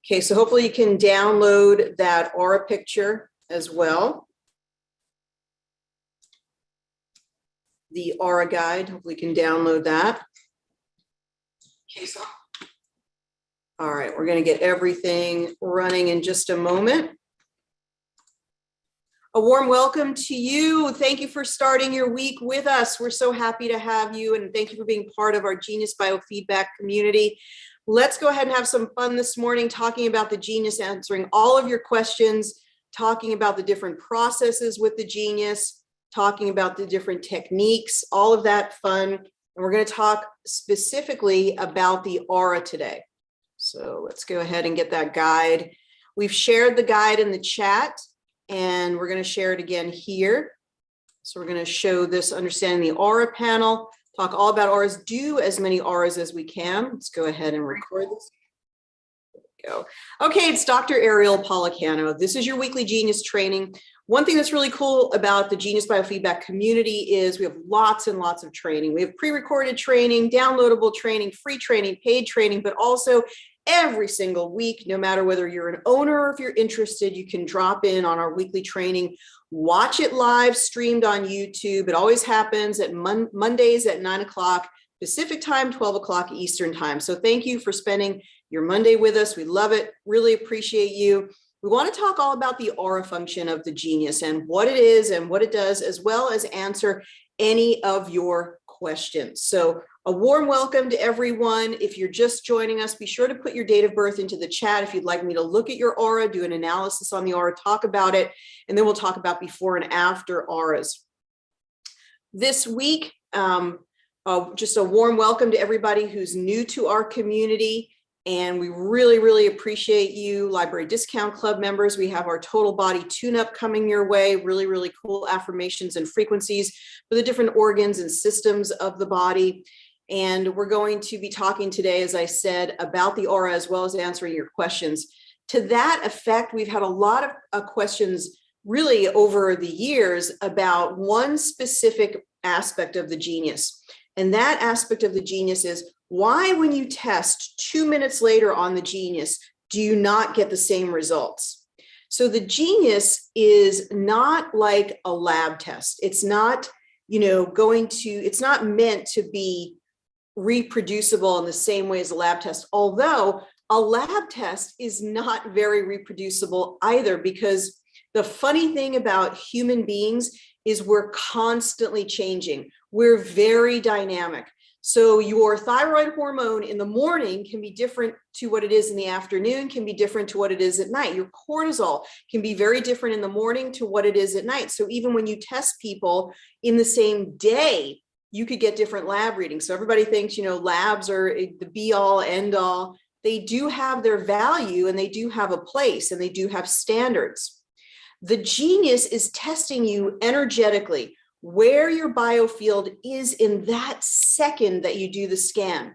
Okay, so hopefully you can download that aura picture as well. The aura guide, hopefully you can download that. Okay, so all right, we're going to get everything running in just a moment. A warm welcome to you. Thank you for starting your week with us. We're so happy to have you, and thank you for being part of our Genius Biofeedback community. Let's go ahead and have some fun this morning talking about the genius, answering all of your questions, talking about the different processes with the genius, talking about the different techniques, all of that fun. And we're going to talk specifically about the aura today. So let's go ahead and get that guide. We've shared the guide in the chat, and we're going to share it again here. So we're going to show this Understanding the Aura panel, talk all about auras, do as many auras as we can. Let's go ahead and record this. There we go. Okay, it's Dr. Ariel Policano. This is your weekly genius training. One thing that's really cool about the Genius Biofeedback community is we have lots and lots of training. We have pre-recorded training, downloadable training, free training, paid training, but also every single week, no matter whether you're an owner or if you're interested, you can drop in on our weekly training, watch it live streamed on YouTube. It always happens at Mondays at 9 o'clock Pacific time, 12 o'clock Eastern time. So thank you for spending your Monday with us. We love it. Really appreciate you. We want to talk all about the aura function of the genius and what it is and what it does, as well as answer any of your questions. So a warm welcome to everyone. If you're just joining us, be sure to put your date of birth into the chat if you'd like me to look at your aura, do an analysis on the aura, talk about it, and then we'll talk about before and after auras. This week, just a warm welcome to everybody who's new to our community. And we really, really appreciate you, Library Discount Club members. We have our total body tune-up coming your way, really, really cool affirmations and frequencies for the different organs and systems of the body. And we're going to be talking today, as I said, about the aura as well as answering your questions. To that effect, we've had a lot of questions really over the years about one specific aspect of the genius. And that aspect of the genius is, why, when you test 2 minutes later on the genius, do you not get the same results? So the genius is not like a lab test. It's not, it's not meant to be reproducible in the same way as a lab test, although a lab test is not very reproducible either, because the funny thing about human beings is we're constantly changing. We're very dynamic. So your thyroid hormone in the morning can be different to what it is in the afternoon, can be different to what it is at night. Your cortisol can be very different in the morning to what it is at night. So even when you test people in the same day, you could get different lab readings. So everybody thinks, labs are the be all end all. They do have their value and they do have a place and they do have standards. The genius is testing you energetically, where your biofield is in that second that you do the scan.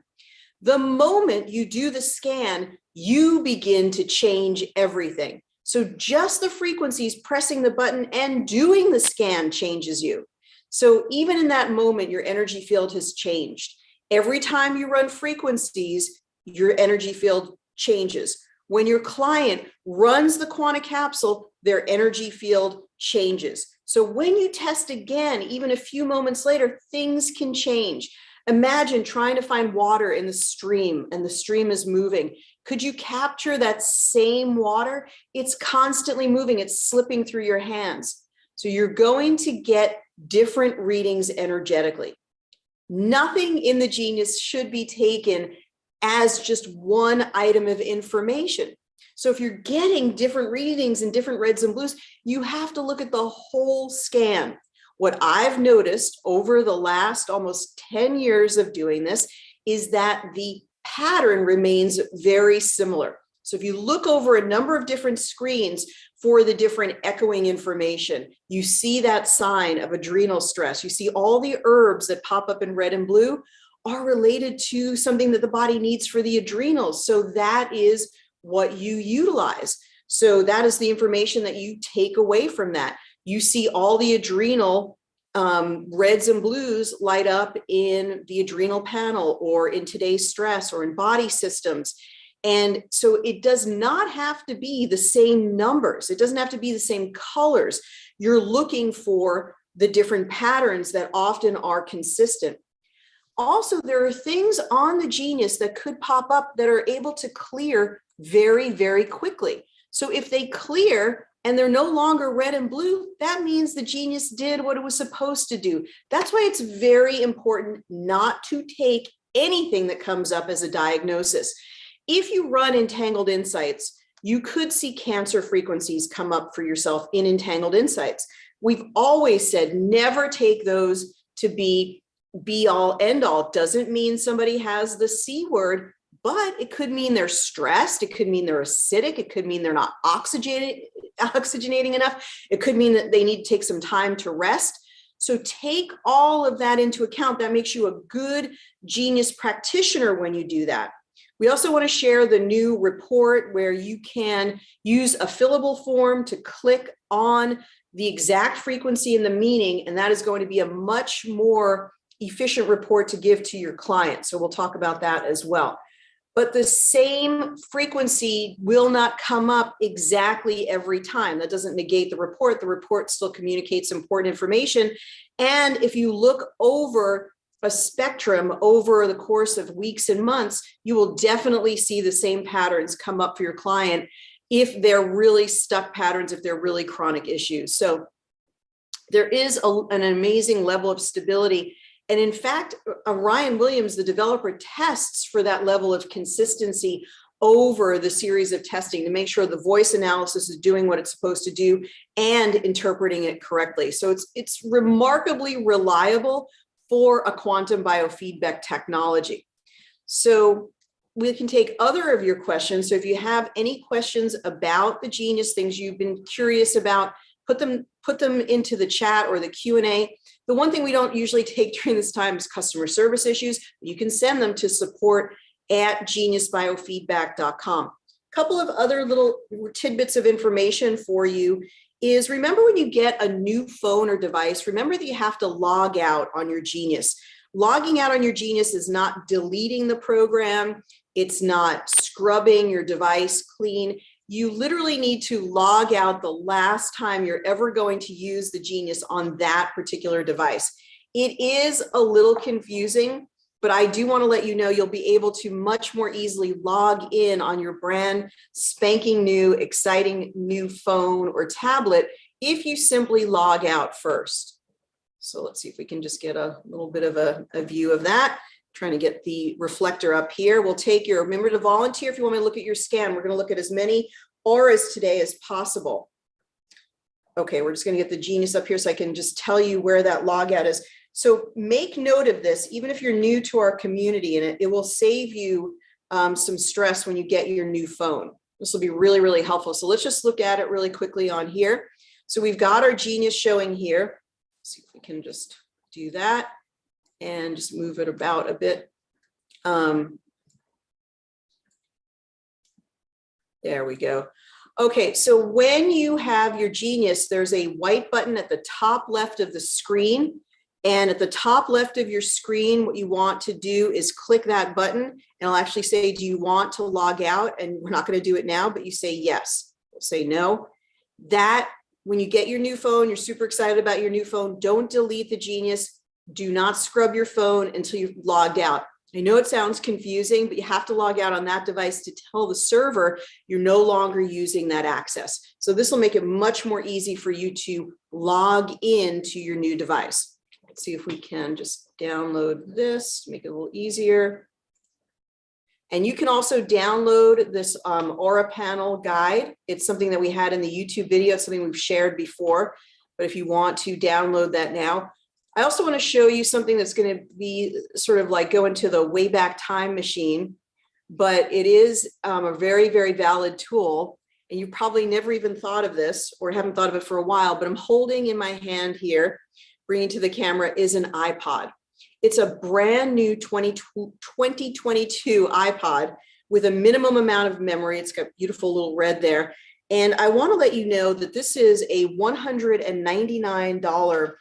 The moment you do the scan, you begin to change everything. So just the frequencies, pressing the button and doing the scan changes you. So even in that moment, your energy field has changed. Every time you run frequencies, your energy field changes. When your client runs the quantum capsule, their energy field changes. So when you test again, even a few moments later, things can change. Imagine trying to find water in the stream and the stream is moving. Could you capture that same water? It's constantly moving. It's slipping through your hands. So you're going to get different readings energetically. Nothing in the genius should be taken as just one item of information. So if you're getting different readings and different reds and blues, you have to look at the whole scan. What I've noticed over the last almost 10 years of doing this is that the pattern remains very similar. So if you look over a number of different screens for the different echoing information, you see that sign of adrenal stress. You see all the herbs that pop up in red and blue are related to something that the body needs for the adrenals. So that is what you utilize. So that is the information that you take away from that. You see all the adrenal reds and blues light up in the adrenal panel or in today's stress or in body systems. And so it does not have to be the same numbers. It doesn't have to be the same colors. You're looking for the different patterns that often are consistent. Also, there are things on the genius that could pop up that are able to clear very, very quickly. So if they clear and they're no longer red and blue, that means the genius did what it was supposed to do. That's why it's very important not to take anything that comes up as a diagnosis. If you run Entangled Insights, you could see cancer frequencies come up for yourself in Entangled Insights. We've always said never take those to be all end all. Doesn't mean somebody has the C word, but it could mean they're stressed. It could mean they're acidic. It could mean they're not oxygenating enough. It could mean that they need to take some time to rest. So take all of that into account. That makes you a good genius practitioner when you do that. We also want to share the new report where you can use a fillable form to click on the exact frequency and the meaning, and that is going to be a much more efficient report to give to your client. So we'll talk about that as well. But the same frequency will not come up exactly every time. That doesn't negate the report. The report still communicates important information. And if you look over a spectrum over the course of weeks and months, you will definitely see the same patterns come up for your client if they're really stuck patterns, if they're really chronic issues. So there is an amazing level of stability. And in fact, Ryan Williams, the developer, tests for that level of consistency over the series of testing to make sure the voice analysis is doing what it's supposed to do and interpreting it correctly. So it's remarkably reliable for a quantum biofeedback technology. So we can take other of your questions. So if you have any questions about the genius, things you've been curious about, put them into the chat or the Q&A. The one thing we don't usually take during this time is customer service issues. You can send them to support@geniusbiofeedback.com. A couple of other little tidbits of information for you is, remember when you get a new phone or device, remember that you have to log out on your Genius. Logging out on your Genius is not deleting the program. It's not scrubbing your device clean. You literally need to log out the last time you're ever going to use the Genius on that particular device. It is a little confusing, but I do want to let you know you'll be able to much more easily log in on your brand spanking new, exciting new phone or tablet if you simply log out first. So let's see if we can just get a little bit of a view of that. Trying to get the reflector up here. We'll take your, remember to volunteer if you want me to look at your scan. We're going to look at as many auras today as possible. Okay, we're just going to get the Genius up here so I can just tell you where that logout is. So make note of this, even if you're new to our community, and it will save you some stress when you get your new phone. This will be really, really helpful. So let's just look at it really quickly on here. So we've got our Genius showing here. Let's see if we can just do that and just move it about a bit. There we go. Okay, so when you have your Genius, there's a white button at the top left of the screen. And at the top left of your screen, what you want to do is click that button, and it'll actually say, do you want to log out? And we're not going to do it now, but you say yes. We'll say no. That, when you get your new phone, you're super excited about your new phone, don't delete the Genius. Do not scrub your phone until you've logged out. I know it sounds confusing, but you have to log out on that device to tell the server you're no longer using that access. So this will make it much more easy for you to log into your new device. Let's see if we can just download this, make it a little easier. And you can also download this Aura Panel guide. It's something that we had in the YouTube video. It's something we've shared before, but if you want to download that now. I also want to show you something that's going to be sort of like go into the Wayback Time machine, but it is a very, very valid tool. And you probably never even thought of this or haven't thought of it for a while, but I'm holding in my hand here, bringing to the camera, is an iPod. It's a brand new 2022 iPod with a minimum amount of memory. It's got beautiful little red there. And I want to let you know that this is a $199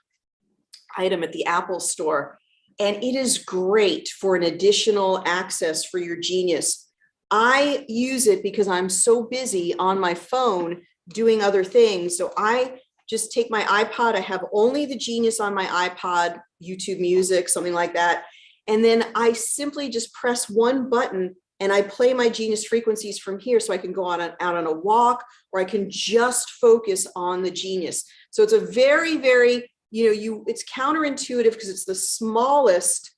item at the Apple Store. And it is great for an additional access for your Genius. I use it because I'm so busy on my phone doing other things. So I just take my iPod. I have only the Genius on my iPod, YouTube Music, something like that. And then I simply just press one button and I play my Genius frequencies from here, so I can go out on a walk, or I can just focus on the Genius. So it's a very, very, it's counterintuitive because it's the smallest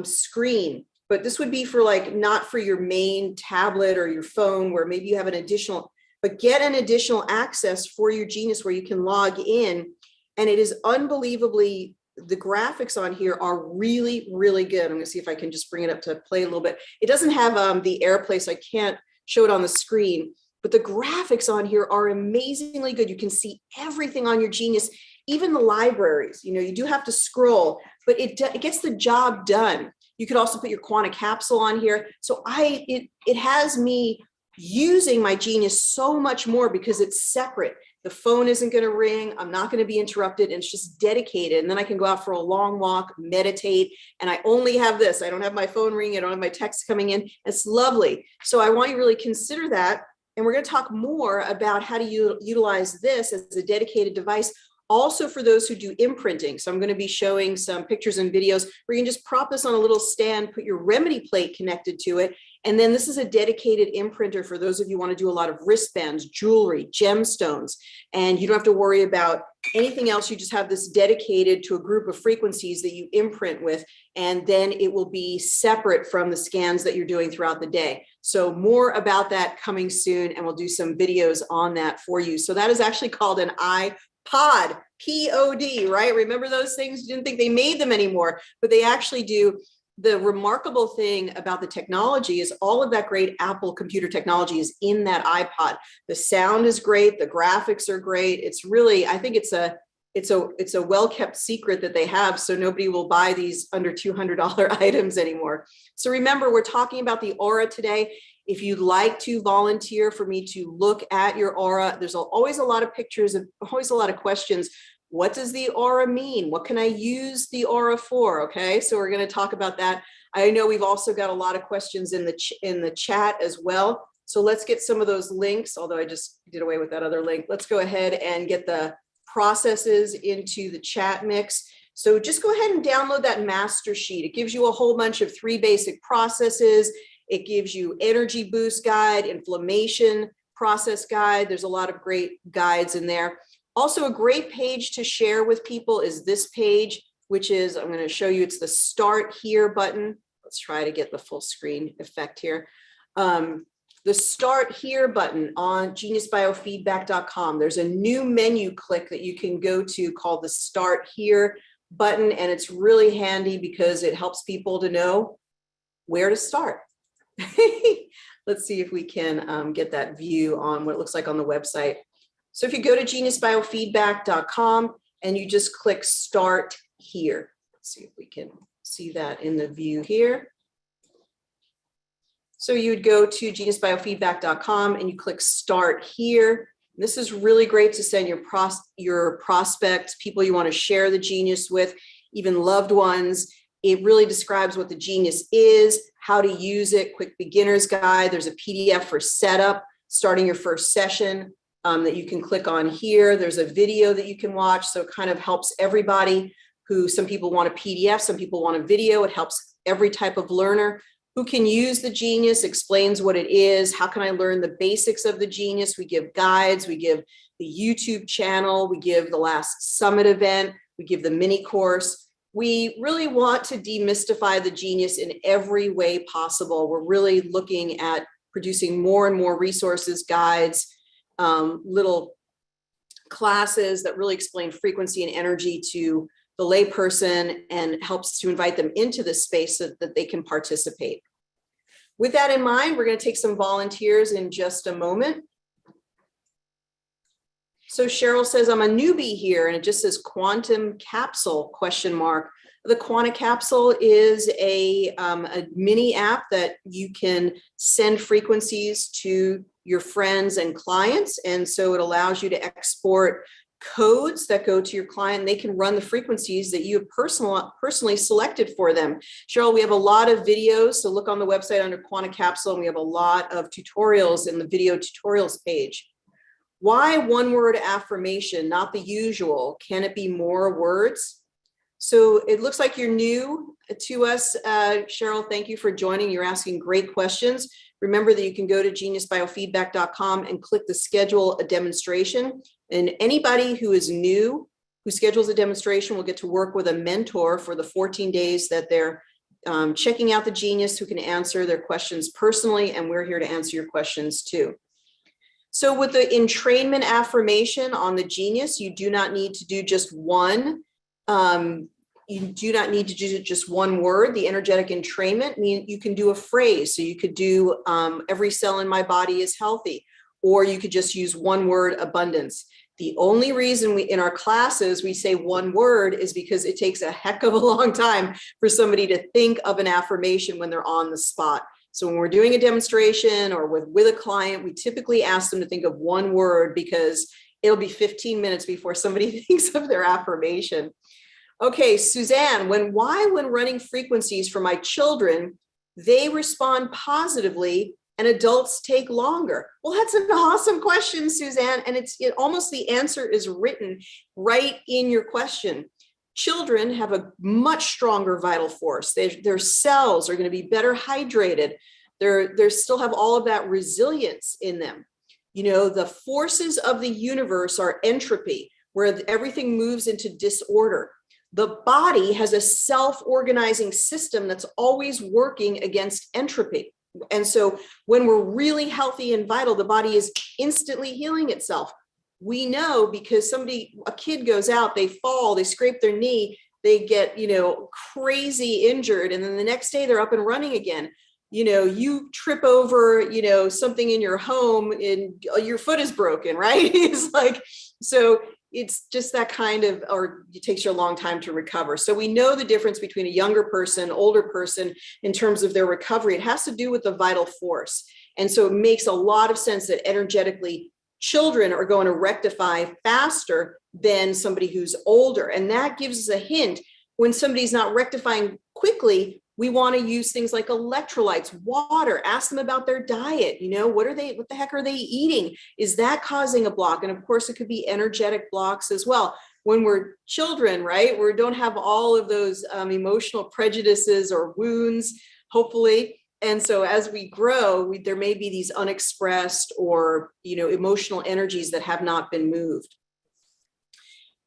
screen, but this would be for not for your main tablet or your phone, where maybe you have an additional, but get an additional access for your Genius where you can log in. And it is unbelievably, the graphics on here are really, really good. I'm gonna see if I can just bring it up to play a little bit. It doesn't have the AirPlay, so I can't show it on the screen, but the graphics on here are amazingly good. You can see everything on your Genius, even the libraries. You do have to scroll, but it gets the job done. You could also put your quantum capsule on here. So it has me using my Genius so much more because it's separate. The phone isn't going to ring. I'm not going to be interrupted. And it's just dedicated. And then I can go out for a long walk, meditate. And I only have this. I don't have my phone ringing. I don't have my text coming in. It's lovely. So I want you to really consider that. And we're going to talk more about how to utilize this as a dedicated device, also for those who do imprinting. So I'm going to be showing some pictures and videos where you can just prop this on a little stand, put your remedy plate connected to it. And then this is a dedicated imprinter for those of you who want to do a lot of wristbands, jewelry, gemstones, and you don't have to worry about anything else. You just have this dedicated to a group of frequencies that you imprint with, and then it will be separate from the scans that you're doing throughout the day. So more about that coming soon, and we'll do some videos on that for you. So that is actually called an iPod, P-O-D, right? Remember those things? You didn't think they made them anymore, but they actually do. The remarkable thing about the technology is all of that great Apple computer technology is in that iPod. The sound is great. The graphics are great. It's really, I think it's a well-kept secret that they have, so nobody will buy these under $200 items anymore. So remember, we're talking about the aura today. If you'd like to volunteer for me to look at your aura, there's always a lot of pictures and always a lot of questions. What does the aura mean? What can I use the aura for? Okay, so we're going to talk about that. I know we've also got a lot of questions in the chat as well. So let's get some of those links, although I just did away with that other link. Let's go ahead and get the processes into the chat mix. So just go ahead and download that master sheet. It gives you a whole bunch of 3 basic processes. It gives you energy boost guide, inflammation process guide. There's a lot of great guides in there. Also, a great page to share with people is this page, which is, I'm going to show you, it's the Start Here button. Let's try to get the full screen effect here. The Start Here button on geniusbiofeedback.com. There's a new menu click that you can go to called the Start Here button, and it's really handy because it helps people to know where to start. Let's see if we can get that view on what it looks like on the website. So if you go to geniusbiofeedback.com and you just click Start Here, let's see if we can see that in the view here. So you'd go to geniusbiofeedback.com and you click Start Here. This is really great to send your prospects, people you want to share the Genius with, even loved ones. It really describes what the Genius is, how to use it, quick beginner's guide. There's a PDF for setup, starting your first session. That you can click on here. There's a video that you can watch. So it kind of helps everybody some people want a PDF, some people want a video. It helps every type of learner who can use the Genius, explains what it is. How can I learn the basics of the Genius? We give guides, we give the YouTube channel, we give the last summit event, we give the mini course. We really want to demystify the Genius in every way possible. We're really looking at producing more and more resources, guides, little classes that really explain frequency and energy to the layperson and helps to invite them into this space so that they can participate. With that in mind, we're going to take some volunteers in just a moment. So Cheryl says, I'm a newbie here, and it just says Quantum Capsule, ? The Quantum Capsule is a mini app that you can send frequencies to your friends and clients. And so it allows you to export codes that go to your client. They can run the frequencies that you have personally selected for them. Cheryl, we have a lot of videos, so look on the website under Quantum Capsule, and we have a lot of tutorials in the video tutorials page. Why one word affirmation, not the usual? Can it be more words? So it looks like you're new to us, Cheryl. Thank you for joining. You're asking great questions. Remember that you can go to geniusbiofeedback.com and click the schedule a demonstration. And anybody who is new, who schedules a demonstration, will get to work with a mentor for the 14 days that they're checking out the genius, who can answer their questions personally. And we're here to answer your questions too. So with the entrainment affirmation on the genius, you do not need to do just one. You do not need to do just one word. The energetic entrainment means you can do a phrase. So you could do every cell in my body is healthy, or you could just use one word, abundance. The only reason in our classes we say one word is because it takes a heck of a long time for somebody to think of an affirmation when they're on the spot. So when we're doing a demonstration or with a client, we typically ask them to think of one word because it'll be 15 minutes before somebody thinks of their affirmation. Okay, Suzanne, when running frequencies for my children, they respond positively and adults take longer? Well, that's an awesome question, Suzanne. And almost the answer is written right in your question. Children have a much stronger vital force. Their cells are going to be better hydrated. They still have all of that resilience in them. You know, the forces of the universe are entropy, where everything moves into disorder. The body has a self-organizing system that's always working against entropy. And so when we're really healthy and vital, the body is instantly healing itself. We know because a kid goes out, they fall, they scrape their knee, they get, crazy injured. And then the next day they're up and running again. You trip over, something in your home and your foot is broken, right? It's like, so it's just that kind of, or it takes you a long time to recover. So we know the difference between a younger person, older person, in terms of their recovery. It has to do with the vital force. And so it makes a lot of sense that energetically children are going to rectify faster than somebody who's older. And that gives us a hint. When somebody's not rectifying quickly, we want to use things like electrolytes, water, ask them about their diet. What the heck are they eating? Is that causing a block? And of course, it could be energetic blocks as well. When we're children, right, we don't have all of those emotional prejudices or wounds, hopefully. And so as we grow, there may be these unexpressed or, emotional energies that have not been moved.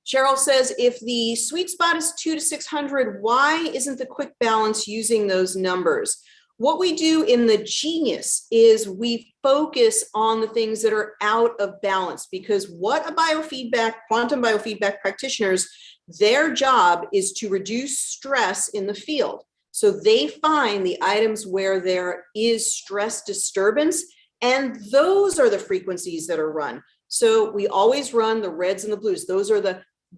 Cheryl says, if the sweet spot is 200 to 600, why isn't the quick balance using those numbers? What we do in the genius is we focus on the things that are out of balance, because what quantum biofeedback practitioners, their job is to reduce stress in the field. So they find the items where there is stress disturbance, and those are the frequencies that are run. So we always run the reds and the blues.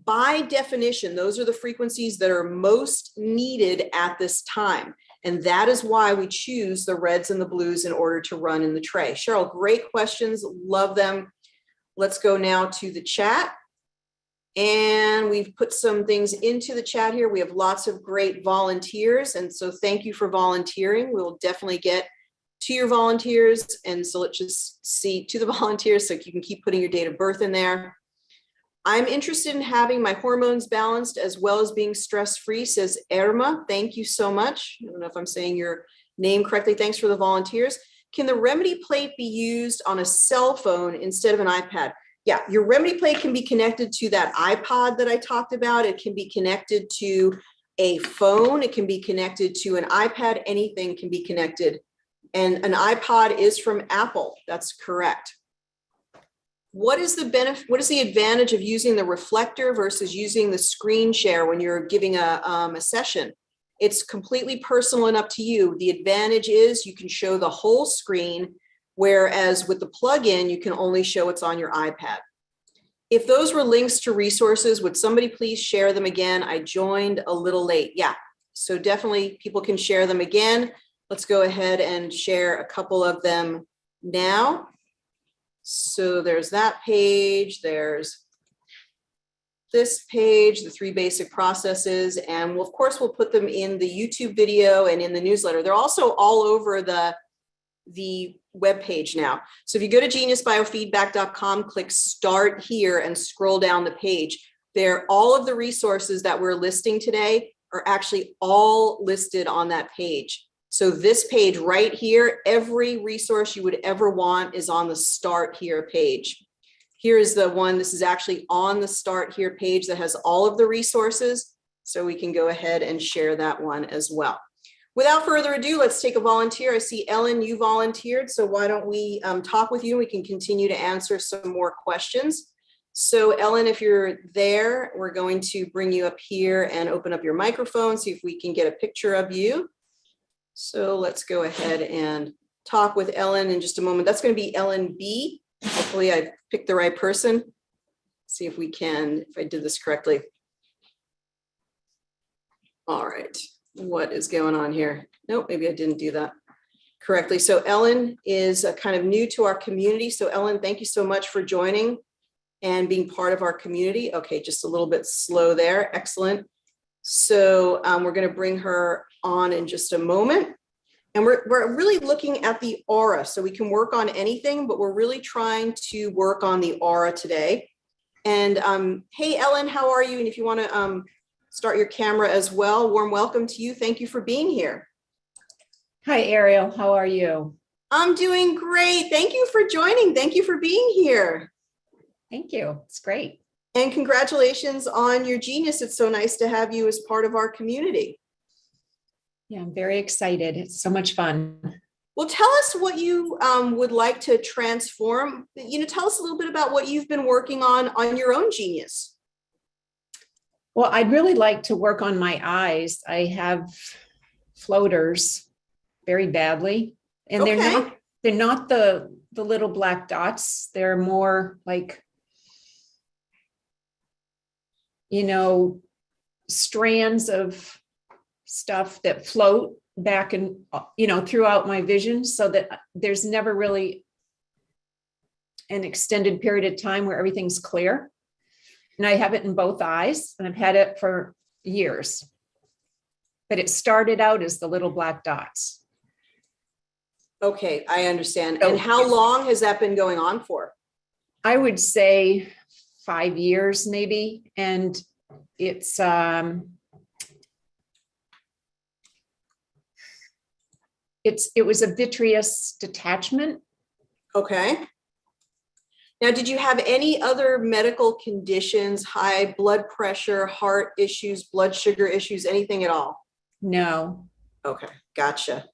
By definition, those are the frequencies that are most needed at this time. And that is why we choose the reds and the blues in order to run in the tray. Cheryl, great questions. Love them. Let's go now to the chat. And we've put some things into the chat here. We have lots of great volunteers. And so thank you for volunteering. We'll definitely get to your volunteers. And so let's just see to the volunteers so you can keep putting your date of birth in there. I'm interested in having my hormones balanced as well as being stress-free, says Irma. Thank you so much. I don't know if I'm saying your name correctly. Thanks for the volunteers. Can the remedy plate be used on a cell phone instead of an iPad? Yeah, your remedy plate can be connected to that iPod that I talked about. It can be connected to a phone. It can be connected to an iPad. Anything can be connected. And an iPod is from Apple. That's correct. What is the benefit? What is the advantage of using the reflector versus using the screen share when you're giving a session? It's completely personal and up to you. The advantage is you can show the whole screen, whereas with the plug-in, you can only show what's on your iPad. If those were links to resources, would somebody please share them again? I joined a little late. Yeah, so definitely people can share them again. Let's go ahead and share a couple of them now. So there's that page, there's this page, the 3 basic processes, and of course, we'll put them in the YouTube video and in the newsletter. They're also all over the web page now. So if you go to geniusbiofeedback.com, click start here and scroll down the page. All of the resources that we're listing today are actually all listed on that page. So this page right here, every resource you would ever want is on the start here page. Here is the one, this is actually on the start here page that has all of the resources. So we can go ahead and share that one as well. Without further ado, let's take a volunteer. I see Ellen, you volunteered. So why don't we talk with you? We can continue to answer some more questions. So Ellen, if you're there, we're going to bring you up here and open up your microphone, see if we can get a picture of you. So let's go ahead and talk with Ellen in just a moment. That's going to be Ellen B. Hopefully I picked the right person. See if we can, if I did this correctly. All right, what is going on here? Nope, maybe I didn't do that correctly. So Ellen is kind of new to our community. So Ellen, thank you so much for joining and being part of our community. Okay, just a little bit slow there. Excellent. So we're going to bring her on in just a moment. And we're really looking at the aura. So we can work on anything, but we're really trying to work on the aura today. And hey, Ellen, how are you? And if you want to start your camera as well, warm welcome to you. Thank you for being here. Hi, Ariel. How are you? I'm doing great. Thank you for joining. Thank you for being here. Thank you. It's great. And congratulations on your genius. It's so nice to have you as part of our community. Yeah, I'm very excited. It's so much fun. Well, tell us what you would like to transform. Tell us a little bit about what you've been working on your own genius. Well, I'd really like to work on my eyes. I have floaters very badly, and Okay. they're not the little black dots. They're more like, strands of stuff that float back and, throughout my vision, so that there's never really an extended period of time where everything's clear. And I have it in both eyes, and I've had it for years. But it started out as the little black dots. Okay, I understand. And how long has that been going on for? I would say 5 years maybe. And it was a vitreous detachment. Okay. Now, did you have any other medical conditions, high blood pressure, heart issues, blood sugar issues, anything at all? No. Okay, gotcha.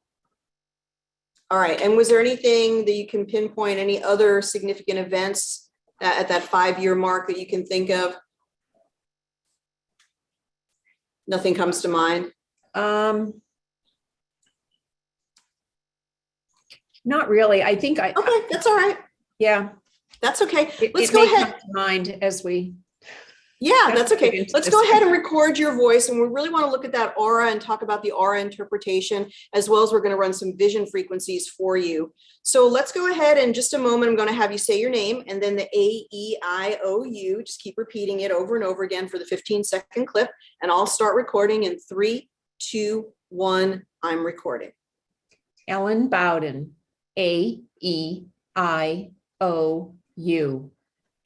All right. And was there anything that you can pinpoint, any other significant events at that 5-year mark that you can think of? Nothing comes to mind? Not really. I think Okay, that's all right. Yeah. That's okay. Let's it go may ahead. come to mind as we. Yeah, that's okay. Let's go ahead and record your voice. And we really want to look at that aura and talk about the aura interpretation, as well as we're going to run some vision frequencies for you. So let's go ahead. In just a moment, I'm going to have you say your name and then the A-E-I-O-U. Just keep repeating it over and over again for the 15-second clip. And I'll start recording in 3, 2, 1. I'm recording. Ellen Bowden, A-E-I-O-U.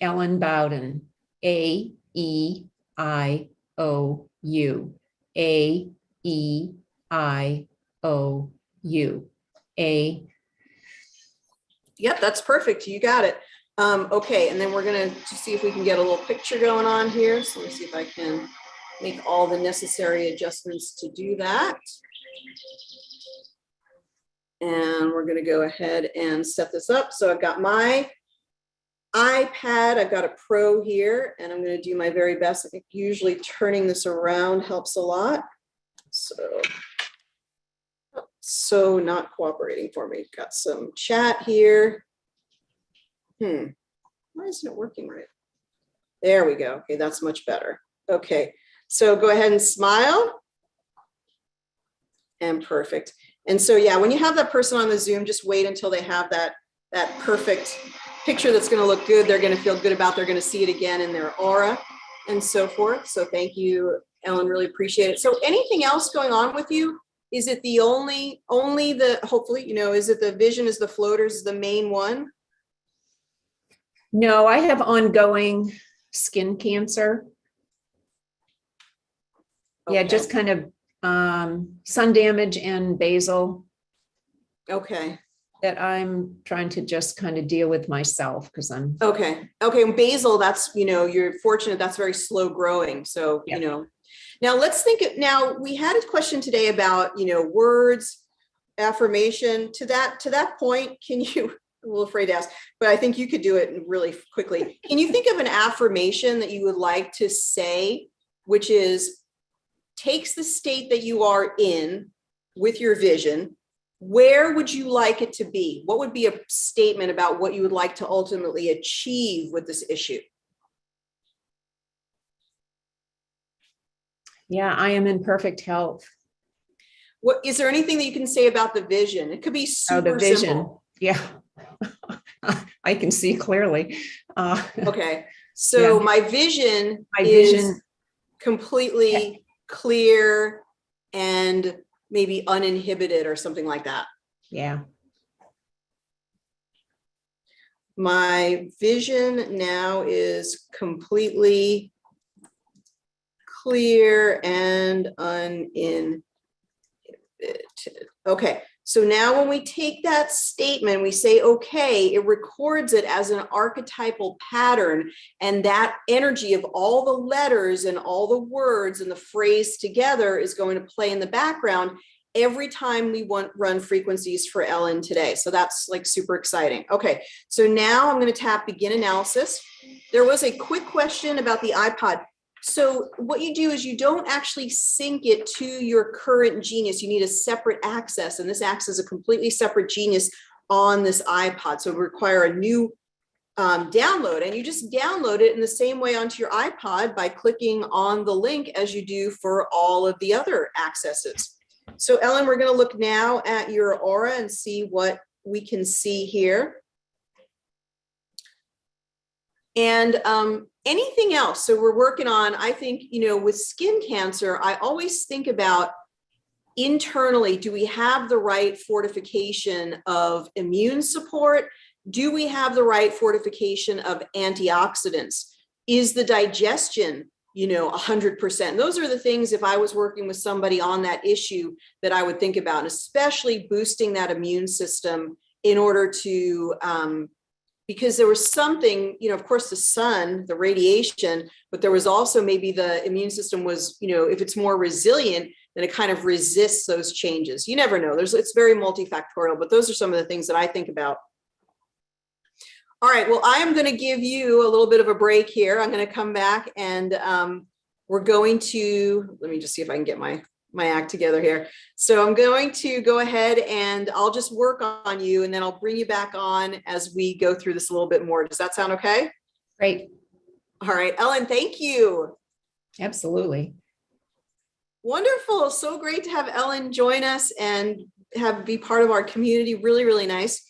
Ellen Bowden, A-E-I-O-U. A-E-I-O-U. Yep, that's perfect. You got it. Okay, and then we're going to see if we can get a little picture going on here. So let's see if I can make all the necessary adjustments to do that. And we're going to go ahead and set this up. So I've got my iPad. I've got a Pro here, and I'm going to do my very best. I think usually turning this around helps a lot. So not cooperating for me. Got some chat here. Why isn't it working right? There we go. Okay, that's much better. Okay, so go ahead and smile. And perfect. And so, yeah, when you have that person on the Zoom, just wait until they have that perfect picture that's going to look good. They're going to feel good about, they're going to see it again in their aura. and so forth. So thank you, Ellen, really appreciate it. So anything else going on with you? Is it the only the, hopefully, is it the vision is the floaters is the main one? No, I have ongoing skin cancer. Okay. Yeah, just kind of sun damage and basal. Okay. That I'm trying to just kind of deal with myself because I'm okay. Basil, that's, you're fortunate. That's very slow growing. So, yeah. Now let's think. Now we had a question today about, words, affirmation. To that point, can you? I'm a little afraid to ask, but I think you could do it really quickly. Can you think of an affirmation that you would like to say, which is takes the state that you are in with your vision? Where would you like it to be? What would be a statement about what you would like to ultimately achieve with this issue? Yeah, I am in perfect health. What is there anything that you can say about the vision? It could be super the vision. simple. Yeah, I can see clearly. Okay, so yeah. my vision My is vision completely clear and maybe uninhibited or something like that. Yeah. My vision now is completely clear and uninhibited. Okay, so now when we take that statement, we say, okay, it records it as an archetypal pattern, and that energy of all the letters and all the words and the phrase together is going to play in the background every time we run frequencies for Ellen today. So that's like super exciting. Okay, so now I'm going to tap begin analysis. There was a quick question about the iPod. So what you do is you don't actually sync it to your current genius. You need a separate access, and this acts as a completely separate genius on this iPod. So it would require a new download, and you just download it in the same way onto your iPod by clicking on the link as you do for all of the other accesses. So Ellen, we're going to look now at your aura and see what we can see here. And anything else? So we're working on, I think, with skin cancer, I always think about internally, do we have the right fortification of immune support? Do we have the right fortification of antioxidants? Is the digestion, 100%? Those are the things, if I was working with somebody on that issue, that I would think about, and especially boosting that immune system in order to, because there was something, of course, the sun, the radiation, but there was also maybe the immune system was, if it's more resilient, then it kind of resists those changes. You never know. It's very multifactorial, but those are some of the things that I think about. All right, well, I am going to give you a little bit of a break here. I'm going to come back and we're going to, let me just see if I can get my act together here. So I'm going to go ahead and I'll just work on you, and then I'll bring you back on as we go through this a little bit more. Does that sound okay? Great. All right, Ellen, thank you. Absolutely. Wonderful. So great to have Ellen join us and be part of our community. Really, really nice.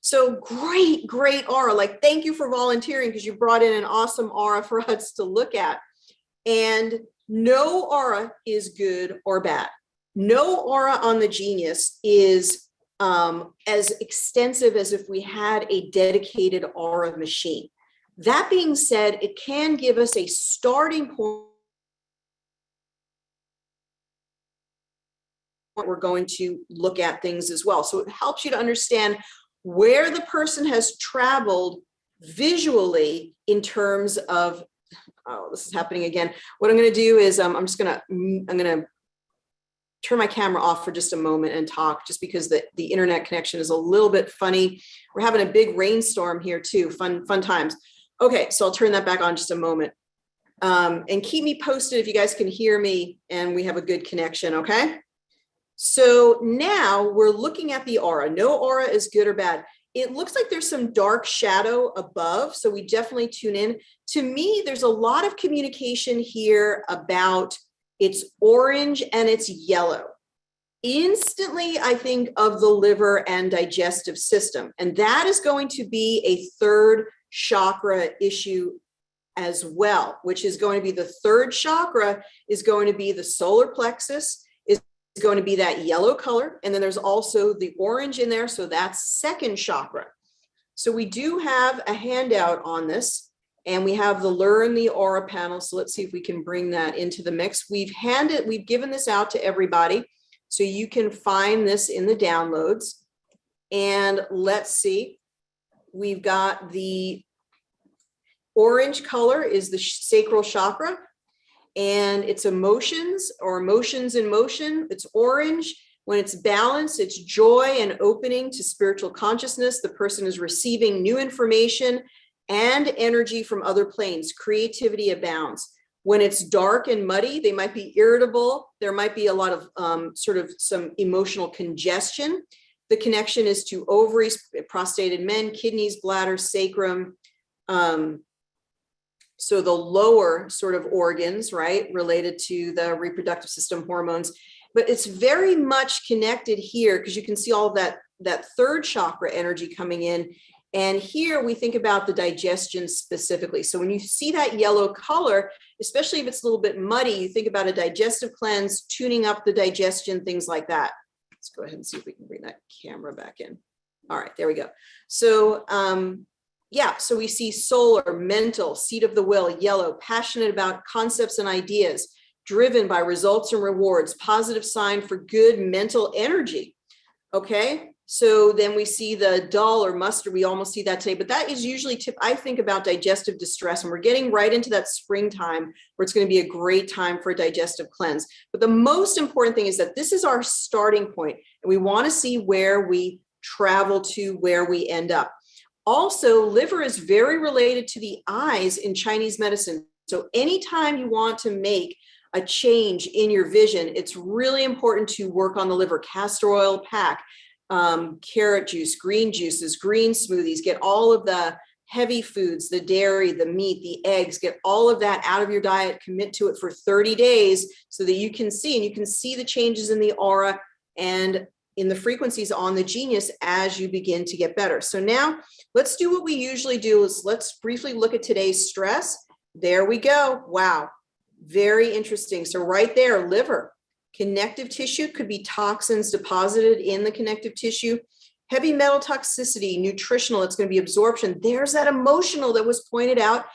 So great aura. Like, thank you for volunteering, because you brought in an awesome aura for us to look at. And no aura is good or bad. No aura on the genius is as extensive as if we had a dedicated aura machine. That being said, it can give us a starting point. We're going to look at things as well. So it helps you to understand where the person has traveled visually in terms of, oh, this is happening again. What I'm going to do is I'm going to turn my camera off for just a moment and talk, just because the internet connection is a little bit funny. We're having a big rainstorm here too. Fun times. Okay, so I'll turn that back on just a moment. And keep me posted if you guys can hear me and we have a good connection, okay? So now we're looking at the aura. No aura is good or bad. It looks like there's some dark shadow above, so we definitely tune in. To me, there's a lot of communication here about it's orange and it's yellow. Instantly, I think of the liver and digestive system, and that is going to be a third chakra issue as well, which is going to be the third chakra, is going to be the solar plexus, is going to be that yellow color. And then there's also the orange in there. So that's second chakra. So we do have a handout on this, and we have the Learn the Aura panel. So let's see if we can bring that into the mix. We've given this out to everybody, so you can find this in the downloads. And let's see, we've got the orange color is the sacral chakra, and it's emotions or emotions in motion. It's orange. When it's balanced, it's joy and opening to spiritual consciousness. The person is receiving new information and energy from other planes. Creativity abounds. When it's dark and muddy, they might be irritable. There might be a lot of sort of some emotional congestion. The connection is to ovaries, prostrated men, kidneys, bladder, sacrum. So the lower sort of organs, right, related to the reproductive system, hormones. But it's very much connected here because you can see all of that third chakra energy coming in. And here we think about the digestion specifically. So when you see that yellow color, especially if it's a little bit muddy, you think about a digestive cleanse, tuning up the digestion, things like that. Let's go ahead and see if we can bring that camera back in. All right, there we go. So yeah, so we see solar, mental, seat of the will, yellow, passionate about concepts and ideas, driven by results and rewards, positive sign for good mental energy. Okay, so then we see the dull or mustard. We almost see that today, but that is usually I think about digestive distress, and we're getting right into that springtime where it's going to be a great time for a digestive cleanse. But the most important thing is that this is our starting point, and we want to see where we travel to, where we end up. Also, liver is very related to the eyes in Chinese medicine. So anytime you want to make a change in your vision, it's really important to work on the liver. Castor oil pack, carrot juice, green juices, green smoothies, get all of the heavy foods, the dairy, the meat, the eggs, get all of that out of your diet, commit to it for 30 days so that you can see, and you can see the changes in the aura and in the frequencies on the genius as you begin to get better. So now let's do what we usually do is let's briefly look at today's stress. There we go. Wow. Very interesting. So right there, liver, connective tissue, could be toxins deposited in the connective tissue, heavy metal toxicity, nutritional, it's going to be absorption. There's that emotional that was pointed out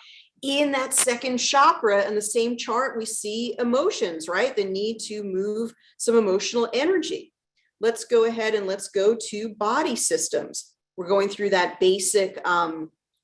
in that second chakra. And the same chart, we see emotions, right? The need to move some emotional energy. Let's go ahead and let's go to body systems. We're going through that basic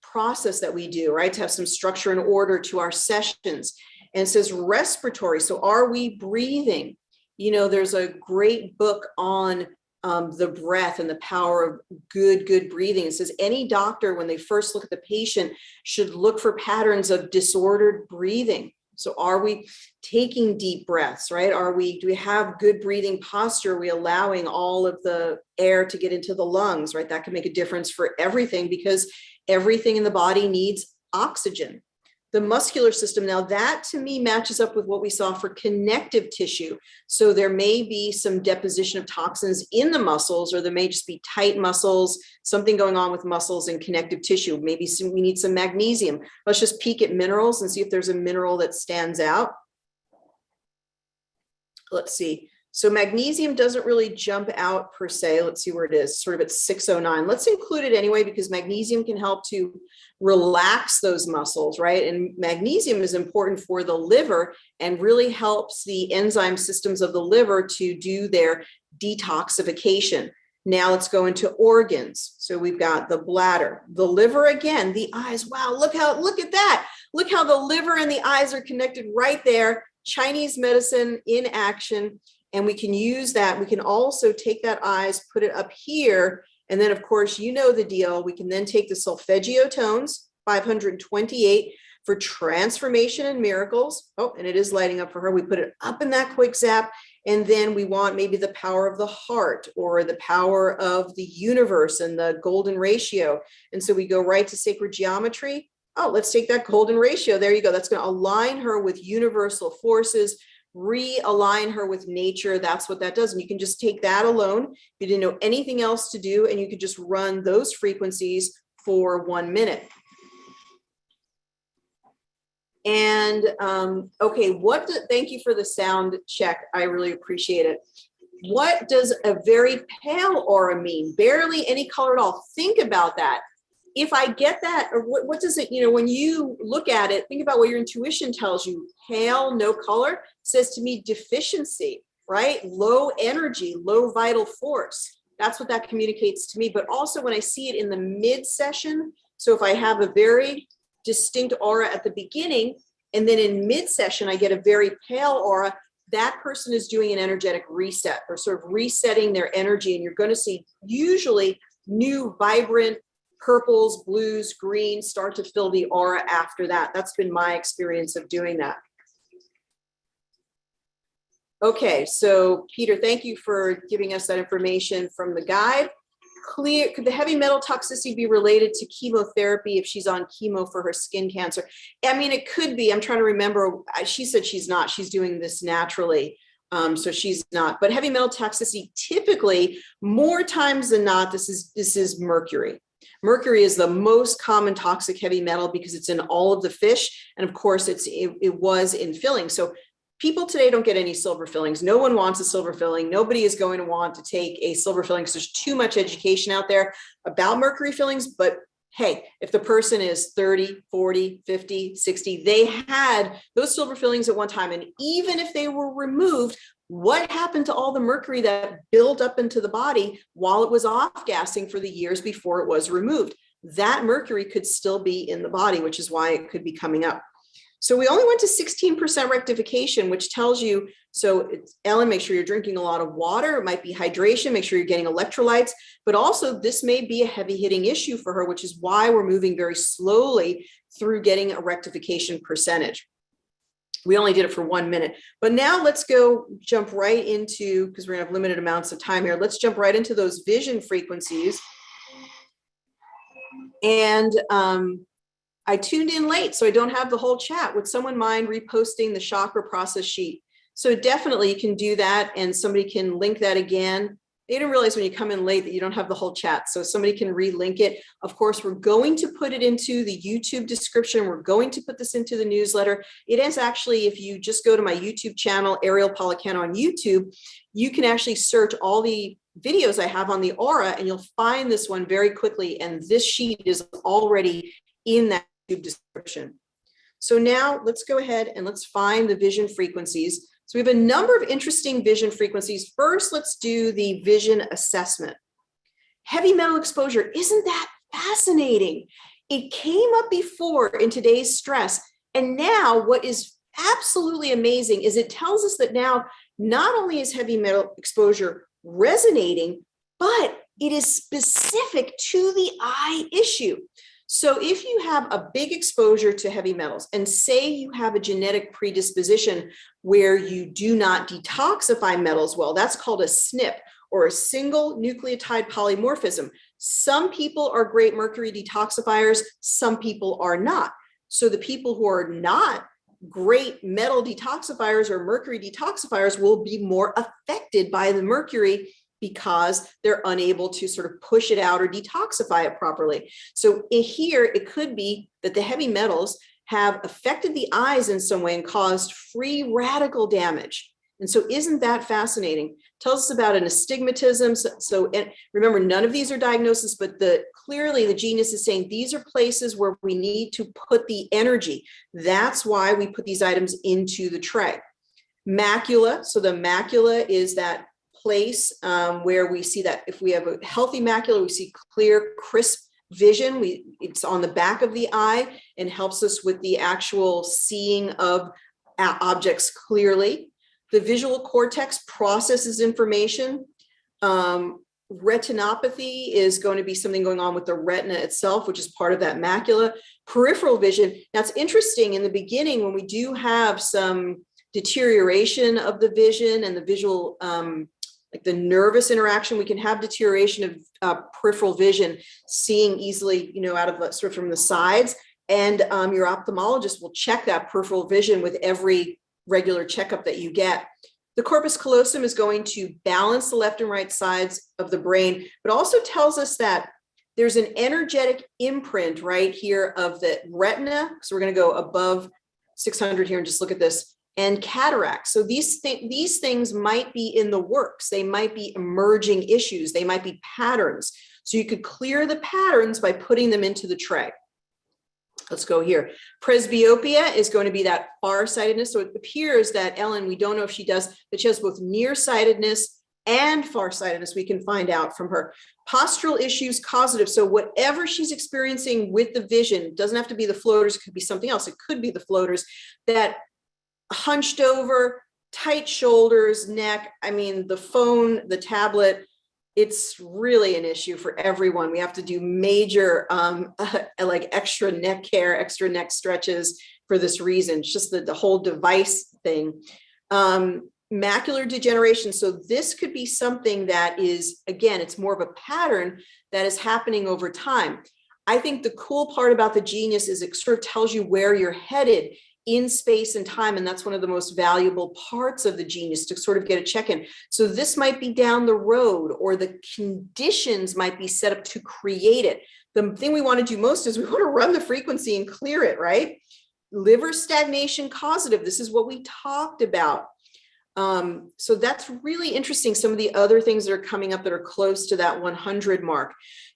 process that we do, right? To have some structure and order to our sessions. And it says respiratory. So are we breathing? You know, there's a great book on the breath and the power of good breathing. It says any doctor, when they first look at the patient, should look for patterns of disordered breathing. So are we taking deep breaths, right? Do we have good breathing posture? Are we allowing all of the air to get into the lungs, right? That can make a difference for everything because everything in the body needs oxygen. The muscular system, now that to me matches up with what we saw for connective tissue. So there may be some deposition of toxins in the muscles, or there may just be tight muscles, something going on with muscles and connective tissue. Maybe we need some magnesium. Let's just peek at minerals and see if there's a mineral that stands out. Let's see. So magnesium doesn't really jump out per se. Let's see where it is, sort of at 609. Let's include it anyway, because magnesium can help to relax those muscles, right? And magnesium is important for the liver and really helps the enzyme systems of the liver to do their detoxification. Now let's go into organs. So we've got the bladder, the liver again, the eyes. Wow, look at that. Look how the liver and the eyes are connected right there. Chinese medicine in action. And we can use that. We can also take that eyes, put it up here. And then, of course, you know the deal. We can then take the solfeggio tones, 528, for transformation and miracles. Oh, and it is lighting up for her. We put it up in that quick zap. And then we want maybe the power of the heart or the power of the universe and the golden ratio. And so we go right to sacred geometry. Oh, let's take that golden ratio. There you go. That's going to align her with universal forces, realign her with nature. That's what that does. And you can just take that alone. You didn't know anything else to do, and you could just run those frequencies for 1 minute. And okay, thank you for the sound check. I really appreciate it. What does a very pale aura mean? Barely any color at all. Think about that. If I get that, or what does it, when you look at it, think about what your intuition tells you. Pale, no color, says to me deficiency, right? Low energy, low vital force. That's what that communicates to me. But also when I see it in the mid-session, so if I have a very distinct aura at the beginning, and then in mid-session, I get a very pale aura, that person is doing an energetic reset or sort of resetting their energy. And you're going to see usually new, vibrant purples, blues, greens start to fill the aura after that. That's been my experience of doing that. Okay, so Peter, thank you for giving us that information from the guide. Could the heavy metal toxicity be related to chemotherapy if she's on chemo for her skin cancer? I mean, it could be. I'm trying to remember. She said she's not. She's doing this naturally. So she's not. But heavy metal toxicity, typically, more times than not, this is mercury. Mercury is the most common toxic heavy metal because it's in all of the fish. And of course, it was in fillings. So people today don't get any silver fillings. No one wants a silver filling. Nobody is going to want to take a silver filling because there's too much education out there about mercury fillings. But hey, if the person is 30, 40, 50, 60, they had those silver fillings at one time. And even if they were removed, what happened to all the mercury that built up into the body while it was off-gassing for the years before it was removed? That mercury could still be in the body, which is why it could be coming up. So we only went to 16% rectification, which tells you, so Ellen, make sure you're drinking a lot of water. It might be hydration, make sure you're getting electrolytes, but also this may be a heavy hitting issue for her, which is why we're moving very slowly through getting a rectification percentage. We only did it for 1 minute, but now let's jump right into, because we're gonna have limited amounts of time here. Let's jump right into those vision frequencies. And I tuned in late, so I don't have the whole chat. Would someone mind reposting the chakra process sheet? So definitely you can do that, and somebody can link that again. They didn't realize when you come in late that you don't have the whole chat, so somebody can relink it. Of course, we're going to put it into the YouTube description. We're going to put this into the newsletter. It is actually, if you just go to my YouTube channel, Ariel Policano on YouTube, you can actually search all the videos I have on the aura, and you'll find this one very quickly, and this sheet is already in that description. So now let's go ahead and let's find the vision frequencies. So we have a number of interesting vision frequencies. First, let's do the vision assessment. Heavy metal exposure, isn't that fascinating? It came up before in today's stress. And now what is absolutely amazing is it tells us that now not only is heavy metal exposure resonating, but it is specific to the eye issue. So if you have a big exposure to heavy metals, and say you have a genetic predisposition where you do not detoxify metals well, that's called a SNP, or a single nucleotide polymorphism. Some people are great mercury detoxifiers, some people are not. So the people who are not great metal detoxifiers or mercury detoxifiers will be more affected by the mercury because they're unable to sort of push it out or detoxify it properly. So here, it could be that the heavy metals have affected the eyes in some way and caused free radical damage. And so isn't that fascinating? Tells us about an astigmatism. So and remember, none of these are diagnoses, but clearly the genius is saying these are places where we need to put the energy. That's why we put these items into the tray. Macula, so the macula is that place where we see that if we have a healthy macula, we see clear, crisp vision. It's on the back of the eye and helps us with the actual seeing of objects clearly. The visual cortex processes information. Retinopathy is going to be something going on with the retina itself, which is part of that macula. Peripheral vision, that's interesting. In the beginning, when we do have some deterioration of the vision and the visual like the nervous interaction, we can have deterioration of peripheral vision, seeing easily, out of sort of from the sides. And your ophthalmologist will check that peripheral vision with every regular checkup that you get. The corpus callosum is going to balance the left and right sides of the brain, but also tells us that there's an energetic imprint right here of the retina. So we're going to go above 600 here and just look at this, and cataract. So these things might be in the works. They might be emerging issues. They might be patterns. So you could clear the patterns by putting them into the tray. Let's go here. Presbyopia is going to be that farsightedness. So it appears that Ellen, we don't know if she does, but she has both nearsightedness and farsightedness. We can find out from her. Postural issues, causative. So whatever she's experiencing with the vision, doesn't have to be the floaters, it could be something else. It could be the floaters, that hunched over, tight shoulders, neck. I mean, the phone, the tablet, it's really an issue for everyone. We have to do major, like extra neck care, extra neck stretches for this reason. It's just the whole device thing. Macular degeneration. So this could be something that is, again, it's more of a pattern that is happening over time. I think the cool part about the genius is it sort of tells you where you're headed in space and time. And that's one of the most valuable parts of the genius, to sort of get a check-in. So this might be down the road, or the conditions might be set up to create it. The thing we want to do most is we want to run the frequency and clear it, right? Liver stagnation, causative. This is what we talked about. So that's really interesting. Some of the other things that are coming up that are close to that 100 mark.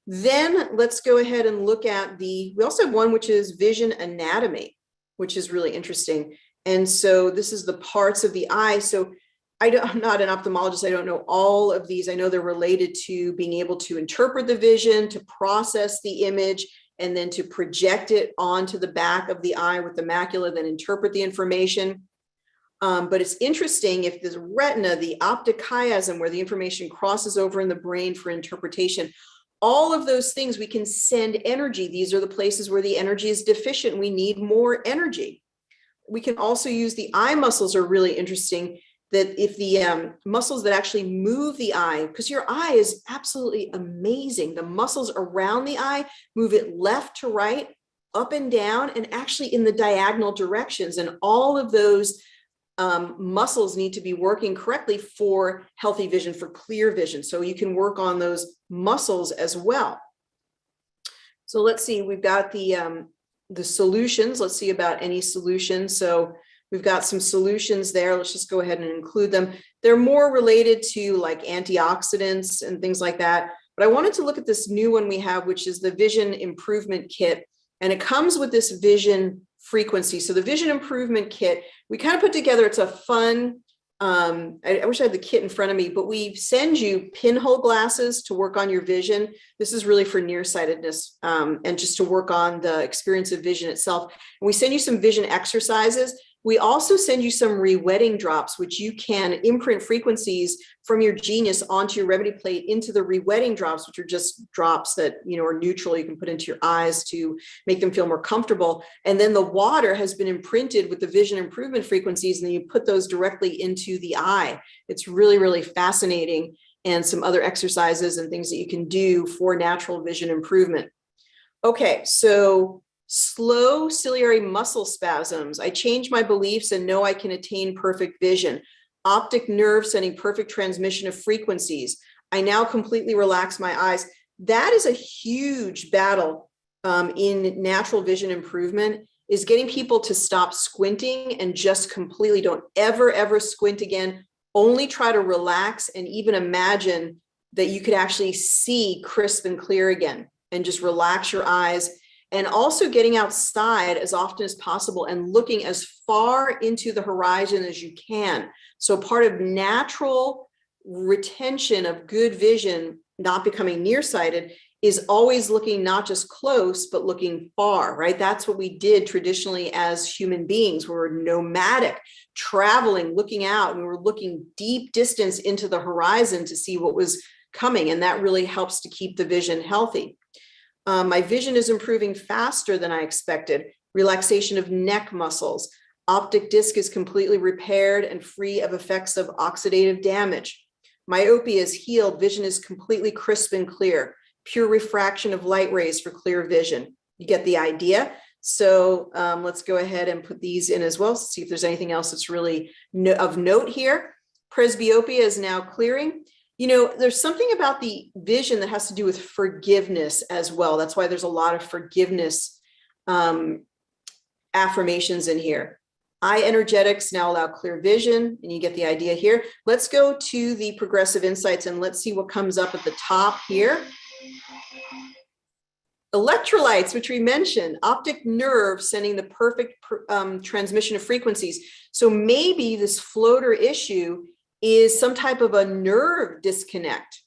Then let's go ahead and look at we also have one, which is vision anatomy, which is really interesting. And so this is the parts of the eye. So I'm not an ophthalmologist. I don't know all of these. I know they're related to being able to interpret the vision, to process the image, and then to project it onto the back of the eye with the macula, then interpret the information. But it's interesting if the retina, the optic chiasm, where the information crosses over in the brain for interpretation, all of those things, we can send energy. These are the places where the energy is deficient. We need more energy. We can also use the eye muscles are really interesting, that if the muscles that actually move the eye, because your eye is absolutely amazing. The muscles around the eye move it left to right, up and down, and actually in the diagonal directions. And all of those muscles need to be working correctly for healthy vision, for clear vision. So you can work on those muscles as well. So let's see, we've got the solutions. Let's see about any solutions. So we've got some solutions there. Let's just go ahead and include them. They're more related to like antioxidants and things like that. But I wanted to look at this new one we have, which is the Vision Improvement Kit. And it comes with this vision frequency. So the Vision Improvement Kit, we kind of put together, it's a fun, I wish I had the kit in front of me, but we send you pinhole glasses to work on your vision. This is really for nearsightedness and just to work on the experience of vision itself. And we send you some vision exercises. We also send you some rewetting drops, which you can imprint frequencies from your genius onto your remedy plate into the rewetting drops, which are just drops that, you know, are neutral. You can put into your eyes to make them feel more comfortable. And then the water has been imprinted with the vision improvement frequencies, and then you put those directly into the eye. It's really, really fascinating. And some other exercises and things that you can do for natural vision improvement. Okay, so slow ciliary muscle spasms. I change my beliefs and know I can attain perfect vision. Optic nerve sending perfect transmission of frequencies. I now completely relax my eyes. That is a huge battle in natural vision improvement, is getting people to stop squinting and just completely don't ever squint again. Only try to relax and even imagine that you could actually see crisp and clear again, and just relax your eyes. And also getting outside as often as possible and looking as far into the horizon as you can. So part of natural retention of good vision, not becoming nearsighted, is always looking not just close, but looking far, right? That's what we did traditionally as human beings. We were nomadic, traveling, looking out, and we were looking deep distance into the horizon to see what was coming. And that really helps to keep the vision healthy. My vision is improving faster than I expected. Relaxation of neck muscles. Optic disc is completely repaired and free of effects of oxidative damage. Myopia is healed. Vision is completely crisp and clear. Pure refraction of light rays for clear vision. You get the idea. So let's go ahead and put these in as well. See if there's anything else that's really of note here. Presbyopia is now clearing. You know, there's something about the vision that has to do with forgiveness as well. That's why there's a lot of forgiveness affirmations in here. Eye energetics now allow clear vision, and you get the idea here. Let's go to the progressive insights and let's see what comes up at the top here. Electrolytes, which we mentioned, optic nerve sending the perfect transmission of frequencies. So maybe this floater issue is some type of a nerve disconnect,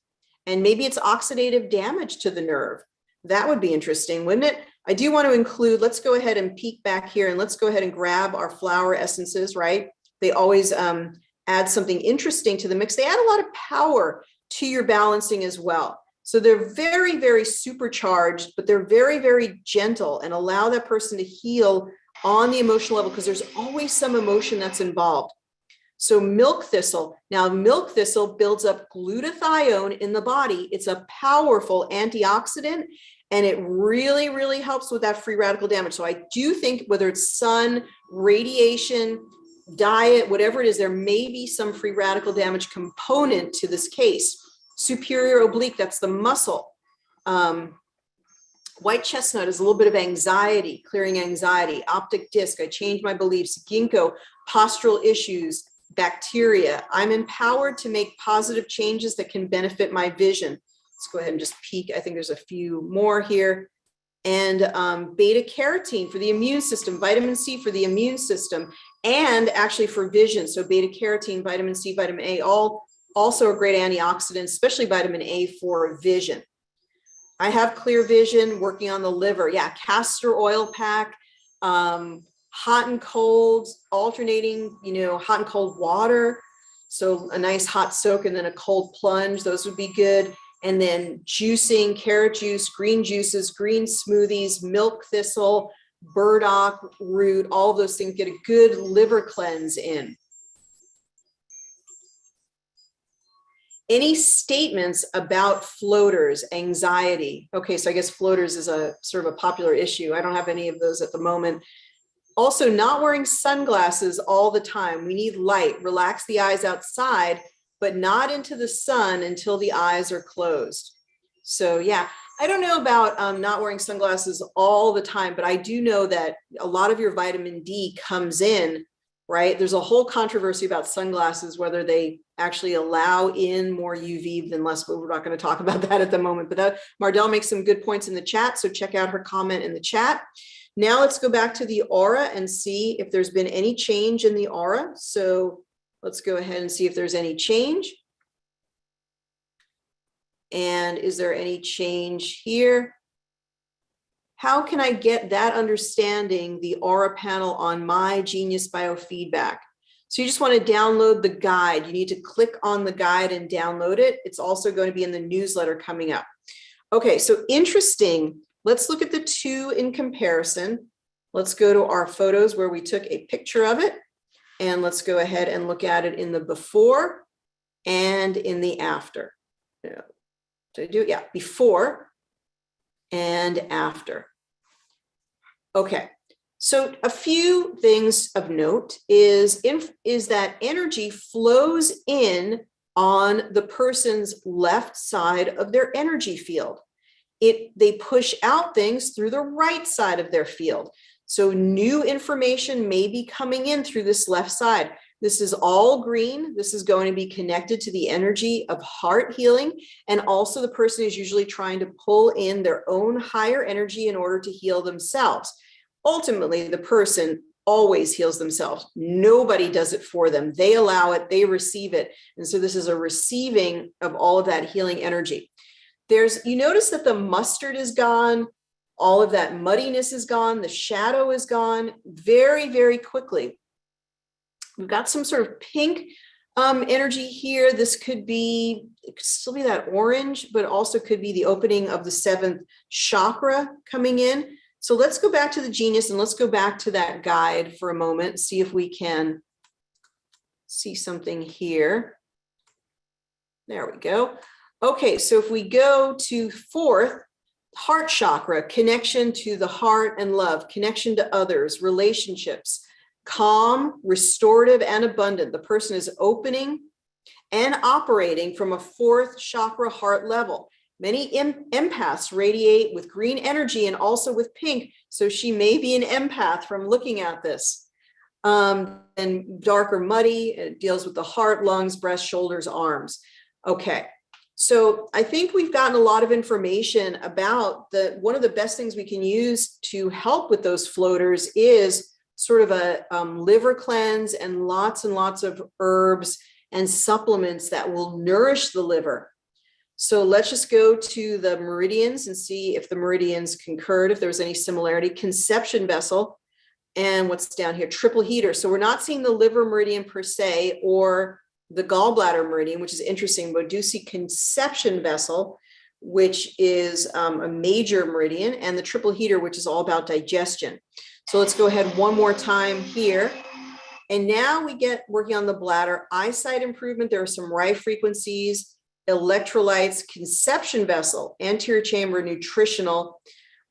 and maybe it's oxidative damage to the nerve. That would be interesting, wouldn't it? I do want to include, let's go ahead and peek back here and let's go ahead and grab our flower essences, right? They always add something interesting to the mix. They add a lot of power to your balancing as well. So they're very, very supercharged, but they're very, very gentle and allow that person to heal on the emotional level because there's always some emotion that's involved. So milk thistle. Now, milk thistle builds up glutathione in the body. It's a powerful antioxidant, and it really, really helps with that free radical damage. So I do think whether it's sun, radiation, diet, whatever it is, there may be some free radical damage component to this case. Superior oblique, that's the muscle. White chestnut is a little bit of anxiety, clearing anxiety. Optic disc, I changed my beliefs. Ginkgo, postural issues, bacteria. I'm empowered to make positive changes that can benefit my vision. Let's go ahead and just peek. I think there's a few more here. And beta carotene for the immune system, vitamin C for the immune system, and actually for vision. So beta carotene, vitamin C, vitamin A, all also a great antioxidant, especially vitamin A for vision. I have clear vision, working on the liver. Yeah, castor oil pack, hot and cold, alternating, hot and cold water. So a nice hot soak and then a cold plunge, those would be good. And then juicing, carrot juice, green juices, green smoothies, milk thistle, burdock root, all those things get a good liver cleanse in. Any statements about floaters, anxiety? Okay, so I guess floaters is a sort of a popular issue. I don't have any of those at the moment. Also, not wearing sunglasses all the time. We need light. Relax the eyes outside, but not into the sun until the eyes are closed. So yeah, I don't know about not wearing sunglasses all the time, but I do know that a lot of your vitamin D comes in, right? There's a whole controversy about sunglasses, whether they actually allow in more UV than less, but we're not going to talk about that at the moment. But Mardell makes some good points in the chat, so check out her comment in the chat. Now let's go back to the aura and see if there's been any change in the aura. So let's go ahead and see if there's any change. And is there any change here? How can I get that understanding, the aura panel on my Genius Biofeedback? So you just want to download the guide. You need to click on the guide and download it. It's also going to be in the newsletter coming up. Okay, so interesting. Let's look at the two in comparison. Let's go to our photos where we took a picture of it. And let's go ahead and look at it in the before and in the after. Did I do it? Yeah, before and after. Okay, so a few things of note is that energy flows in on the person's left side of their energy field. They push out things through the right side of their field. So new information may be coming in through this left side. This is all green. This is going to be connected to the energy of heart healing. And also the person is usually trying to pull in their own higher energy in order to heal themselves. Ultimately, the person always heals themselves. Nobody does it for them. They allow it, they receive it. And so this is a receiving of all of that healing energy. You notice that the mustard is gone. All of that muddiness is gone. The shadow is gone very, very quickly. We've got some sort of pink energy here. This could still be that orange, but also could be the opening of the 7th chakra coming in. So let's go back to the Genius and let's go back to that guide for a moment, see if we can see something here. There we go. Okay, so if we go to 4th, heart chakra, connection to the heart and love, connection to others, relationships, calm, restorative, and abundant. The person is opening and operating from a 4th chakra heart level. Many empaths radiate with green energy and also with pink, so she may be an empath from looking at this. And dark or muddy, it deals with the heart, lungs, breast, shoulders, arms. Okay. So I think we've gotten a lot of information about one of the best things we can use to help with those floaters is sort of a liver cleanse and lots of herbs and supplements that will nourish the liver. So let's just go to the meridians and see if the meridians concurred, if there was any similarity. Conception vessel, and what's down here, triple heater. So we're not seeing the liver meridian per se or the gallbladder meridian, which is interesting, but do see conception vessel, which is a major meridian, and the triple heater, which is all about digestion. So let's go ahead one more time here. And now we get working on the bladder, eyesight improvement. There are some Rife frequencies, electrolytes, conception vessel, anterior chamber, nutritional,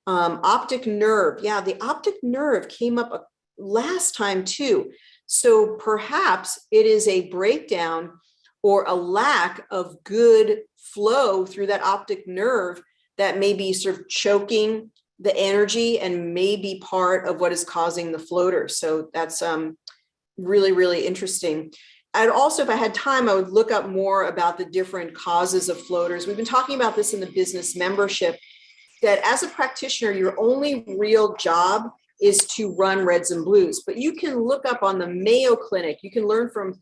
optic nerve. Yeah, the optic nerve came up last time too. So perhaps it is a breakdown or a lack of good flow through that optic nerve that may be sort of choking the energy and may be part of what is causing the floater. So that's really, really interesting. I'd also, if I had time, I would look up more about the different causes of floaters. We've been talking about this in the business membership, that as a practitioner, your only real job is to run reds and blues, but you can look up on the Mayo Clinic. You can learn from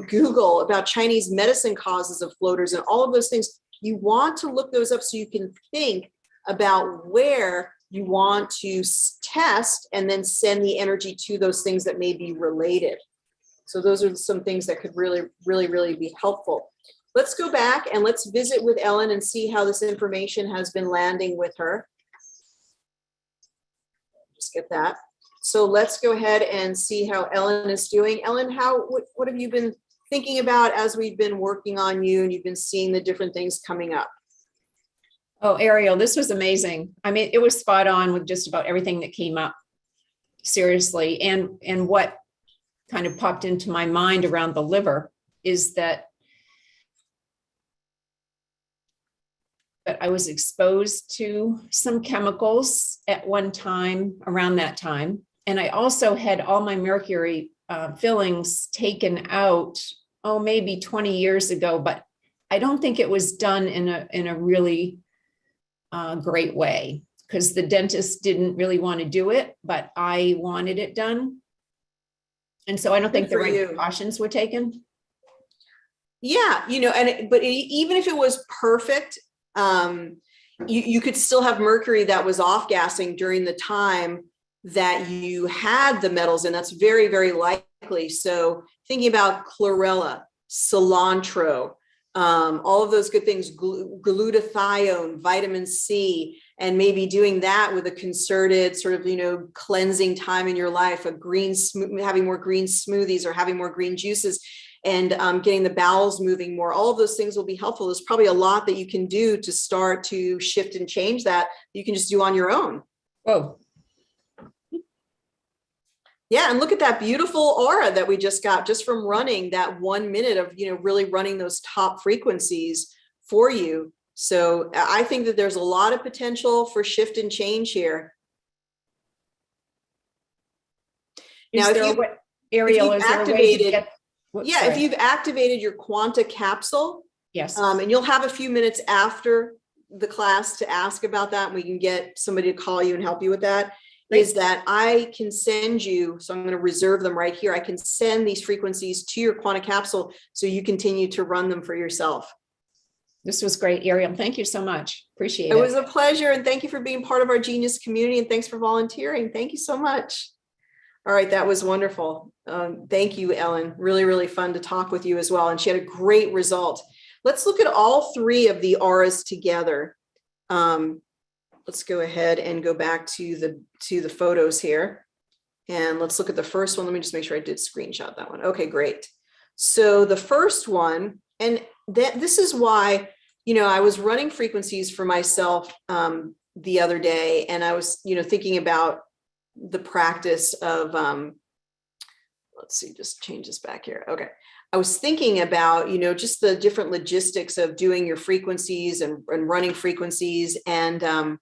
Google about Chinese medicine causes of floaters and all of those things. You want to look those up so you can think about where you want to test and then send the energy to those things that may be related. So those are some things that could really, really, really be helpful. Let's go back and let's visit with Ellen and see how this information has been landing with her. Just get that. So let's go ahead and see how Ellen is doing. Ellen, what have you been thinking about as we've been working on you and you've been seeing the different things coming up? Oh, Ariel, this was amazing. I mean, it was spot on with just about everything that came up, seriously. And what kind of popped into my mind around the liver is that I was exposed to some chemicals at one time around that time. And I also had all my mercury fillings taken out, maybe 20 years ago, but I don't think it was done in a really great way, because the dentist didn't really want to do it, but I wanted it done. And so I don't think the right precautions were taken. Yeah, but even if it was perfect, you could still have mercury that was off-gassing during the time that you had the metals, and that's very, very likely. So thinking about chlorella, cilantro, all of those good things, glutathione, vitamin C, and maybe doing that with a concerted sort of, cleansing time in your life, having more green smoothies or having more green juices, and getting the bowels moving more. All of those things will be helpful. There's probably a lot that you can do to start to shift and change that you can just do on your own. Oh. Yeah, and look at that beautiful aura that we just got just from running that 1 minute of, really running those top frequencies for you. So I think that there's a lot of potential for shift and change here. Now, if you've activated your Quanta capsule, yes, and you'll have a few minutes after the class to ask about that, and we can get somebody to call you and help you with that. Is that I can send you, so I'm going to reserve them right here. I can send these frequencies to your Quanta capsule so you continue to run them for yourself. This was great, Ariel. Thank you so much. Appreciate it. It was a pleasure. And thank you for being part of our genius community. And thanks for volunteering. Thank you so much. All right. That was wonderful. Thank you, Ellen. Really, really fun to talk with you as well. And she had a great result. Let's look at all three of the auras together. Let's go ahead and go back to the photos here. And let's look at the first one. Let me just make sure I did screenshot that one. Okay, great. So the first one, and this is why, I was running frequencies for myself the other day, and I was, thinking about the practice of, let's see, just change this back here. Okay. I was thinking about, just the different logistics of doing your frequencies and running frequencies. And,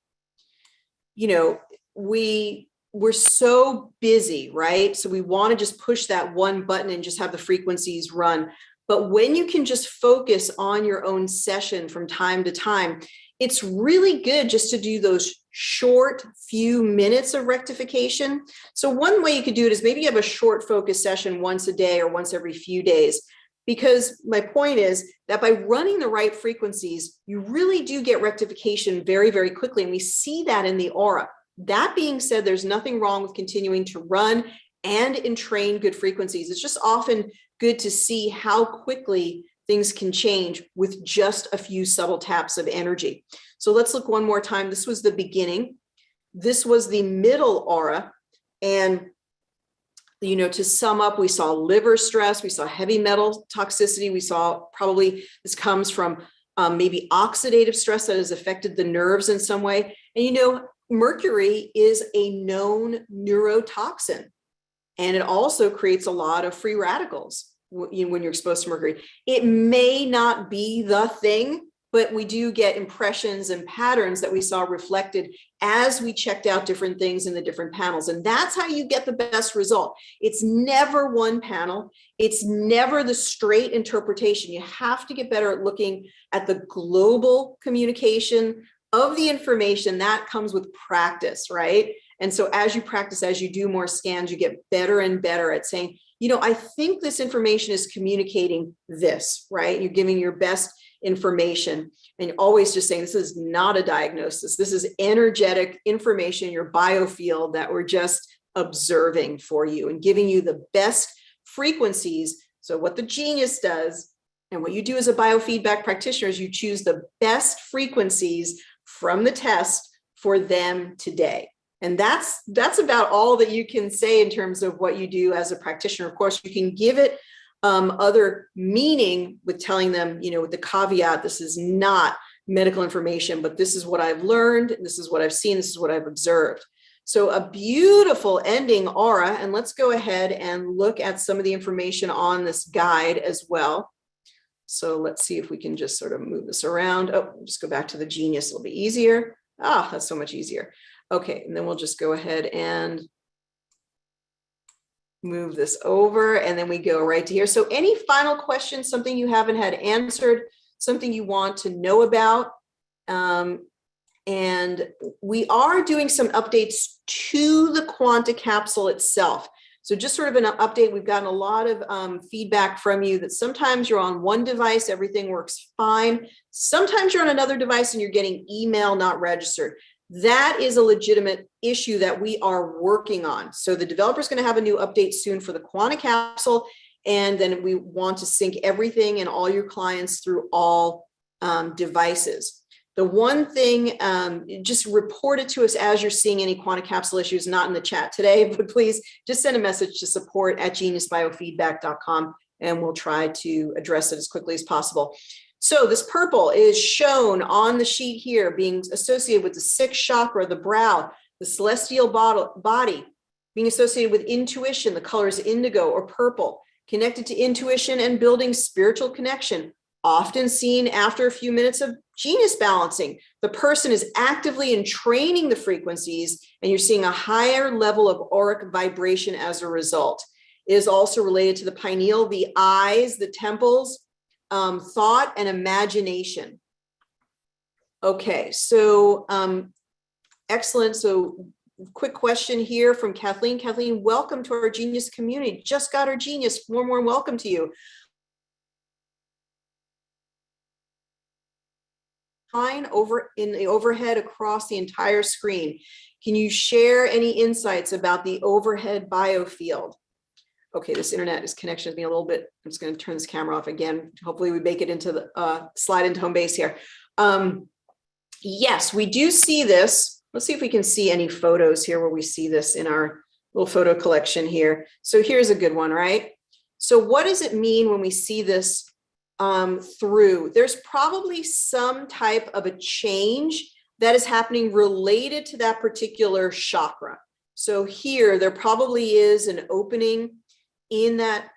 we we're so busy, right? So we want to just push that one button and just have the frequencies run. But when you can just focus on your own session from time to time, it's really good just to do those short few minutes of rectification. So one way you could do it is maybe you have a short focus session once a day or once every few days. Because my point is that by running the right frequencies, you really do get rectification very, very quickly. And we see that in the aura. That being said, there's nothing wrong with continuing to run and entrain good frequencies. It's just often good to see how quickly things can change with just a few subtle taps of energy. So let's look one more time. This was the beginning. This was the middle aura. And to sum up, we saw liver stress, we saw heavy metal toxicity, we saw probably this comes from maybe oxidative stress that has affected the nerves in some way. And mercury is a known neurotoxin, and it also creates a lot of free radicals when you're exposed to mercury. It may not be the thing, but we do get impressions and patterns that we saw reflected as we checked out different things in the different panels. And that's how you get the best result. It's never one panel. It's never the straight interpretation. You have to get better at looking at the global communication of the information. That comes with practice, right? And so as you practice, as you do more scans, you get better and better at saying, I think this information is communicating this, right? You're giving your best information and always just saying, this is not a diagnosis. This is energetic information, your biofield that we're just observing for you and giving you the best frequencies. So what the genius does and what you do as a biofeedback practitioner is you choose the best frequencies from the test for them today. And that's about all that you can say in terms of what you do as a practitioner. Of course, you can give it other meaning with telling them, with the caveat, this is not medical information, but this is what I've learned. This is what I've seen. This is what I've observed. So a beautiful ending aura. And let's go ahead and look at some of the information on this guide as well. So let's see if we can just sort of move this around. Oh, just go back to the genius. It'll be easier. That's so much easier. Okay, and then we'll just go ahead and move this over, and then we go right to here. So any final questions, something you haven't had answered, something you want to know about? And we are doing some updates to the Quanta capsule itself. So just sort of an update, we've gotten a lot of feedback from you that sometimes you're on one device, everything works fine. Sometimes you're on another device and you're getting email not registered. That is a legitimate issue that we are working on. So the developer is going to have a new update soon for the Quanta capsule. And then we want to sync everything and all your clients through all devices. The one thing, just report it to us as you're seeing any Quanta capsule issues, not in the chat today, but please just send a message to support@geniusbiofeedback.com and we'll try to address it as quickly as possible. So this purple is shown on the sheet here, being associated with the sixth chakra, the brow, the celestial body, being associated with intuition. The color is indigo or purple, connected to intuition and building spiritual connection, often seen after a few minutes of genius balancing. The person is actively entraining the frequencies, and you're seeing a higher level of auric vibration as a result. It is also related to the pineal, the eyes, the temples, thought and imagination. Okay, so excellent. So quick question here from Kathleen. Kathleen, welcome to our genius community. Just got our genius. Warm welcome to you. Over in the overhead across the entire screen. Can you share any insights about the overhead biofield? Okay, this internet is connection with me a little bit. I'm just going to turn this camera off again. Hopefully we make it into the slide into home base here. Yes, we do see this. Let's see if we can see any photos here where we see this in our little photo collection here. So here's a good one, right? So what does it mean when we see this through? There's probably some type of a change that is happening related to that particular chakra. So here, there probably is an opening in that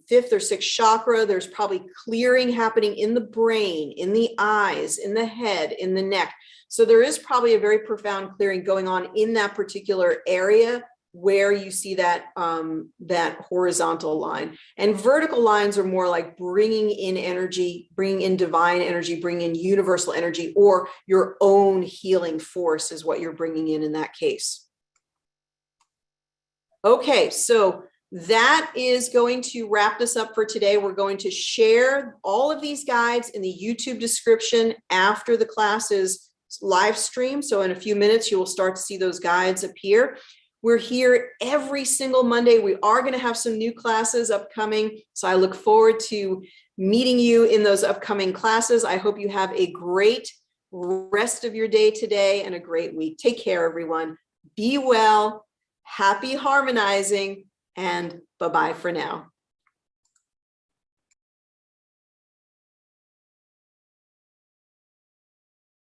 fifth or sixth chakra. There's probably clearing happening in the brain, in the eyes, in the head, in the neck. So there is probably a very profound clearing going on in that particular area where you see that that horizontal line. And vertical lines are more like bringing in energy, bringing in divine energy, bringing in universal energy, or your own healing force is what you're bringing in that case. Okay, so that is going to wrap this up for today. We're going to share all of these guides in the YouTube description after the class is live stream. So in a few minutes, you will start to see those guides appear. We're here every single Monday. We are going to have some new classes upcoming. So I look forward to meeting you in those upcoming classes. I hope you have a great rest of your day today and a great week. Take care, everyone. Be well, happy harmonizing, and bye-bye for now.